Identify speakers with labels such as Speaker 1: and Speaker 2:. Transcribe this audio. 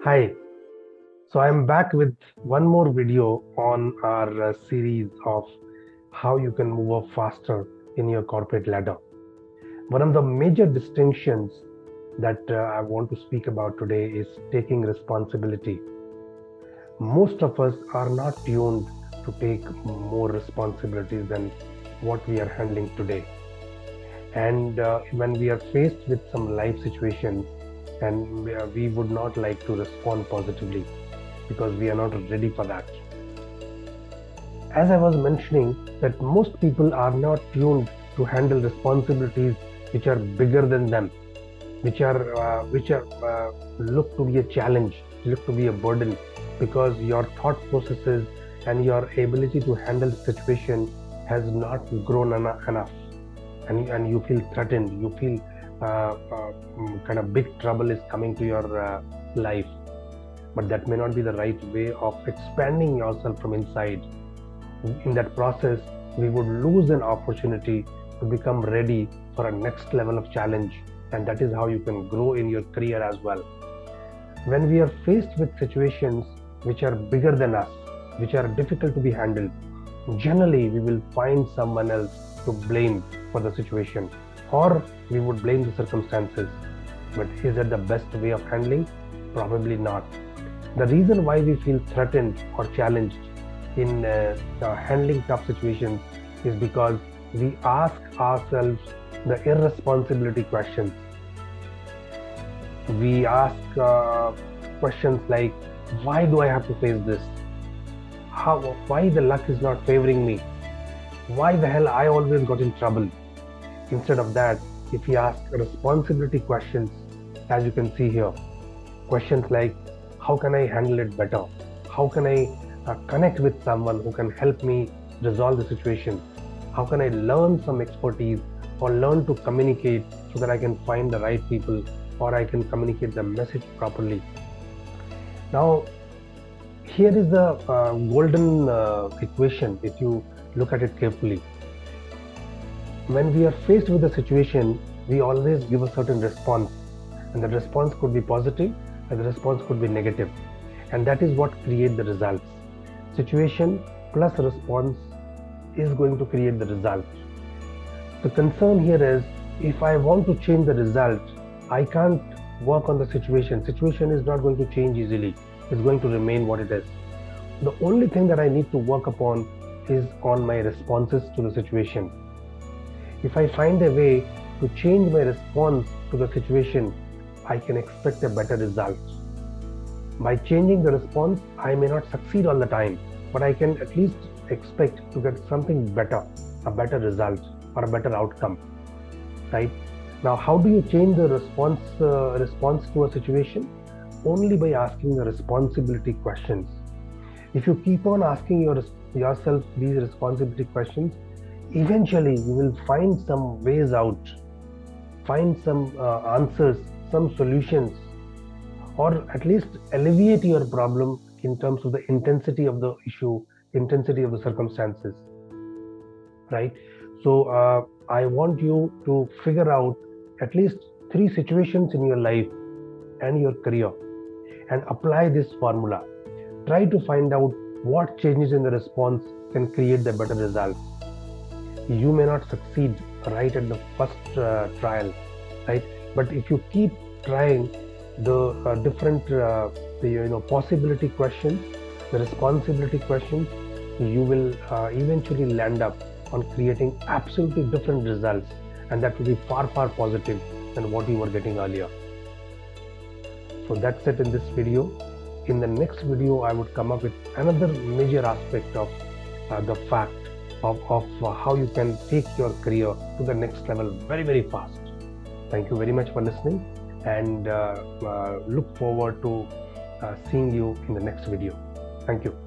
Speaker 1: Hi, so I'm back with one more video on our series of how you can move up faster in your corporate ladder. One of the major distinctions that I want to speak about today is taking responsibility. Most of us are not tuned to take more responsibilities than what we are handling today. And when we are faced with some life situations, and we would not like to respond positively because we are not ready for that. As I was mentioning, that most people are not tuned to handle responsibilities which are bigger than them, which are look to be a challenge, look to be a burden, because your thought processes and your ability to handle the situation has not grown enough, and you feel threatened. You feel kind of big trouble is coming to your life, but that may not be the right way of expanding yourself from inside. In that process, we would lose an opportunity to become ready for a next level of challenge, and that is how you can grow in your career as well. When we are faced with situations which are bigger than us, which are difficult to be handled, generally we will find someone else to blame for the situation, or we would blame the circumstances. But is that the best way of handling? Probably not. The reason why we feel threatened or challenged in handling tough situations is because we ask ourselves the irresponsibility questions. We ask questions like, why do I have to face this? Why the luck is not favoring me? Why the hell I always got in trouble? Instead of that, if we ask responsibility questions, as you can see here, questions like, how can I handle it better? How can I connect with someone who can help me resolve the situation? How can I learn some expertise or learn to communicate so that I can find the right people, or I can communicate the message properly? Now, here is the golden equation if you look at it carefully. When we are faced with a situation, we always give a certain response, and the response could be positive and the response could be negative, and that is what create the results. Situation plus response is going to create the result. The concern here is, if I want to change the result, I can't work on the situation. Situation is not going to change easily. It's going to remain what it is. The only thing that I need to work upon is on my responses to the situation. If I find a way to change my response to the situation, I can expect a better result. By changing the response, I may not succeed all the time, but I can at least expect to get something better, a better result or a better outcome, right? Now, how do you change the response to a situation? Only by asking the responsibility questions. If you keep on asking yourself these responsibility questions, eventually you will find some ways out, find some answers, some solutions, or at least alleviate your problem in terms of the intensity of the issue, intensity of the circumstances, right? So I want you to figure out at least 3 situations in your life and your career and apply this formula. Try to find out what changes in the response can create the better results. You may not succeed right at the first trial, right? But if you keep trying the different possibility questions, the responsibility questions, you will eventually land up on creating absolutely different results, and that will be far positive than what you were getting earlier. So that's it in this video. In the next video, I would come up with another major aspect of the fact of how you can take your career to the next level very fast. Thank you very much for listening, and look forward to seeing you in the next video. Thank you.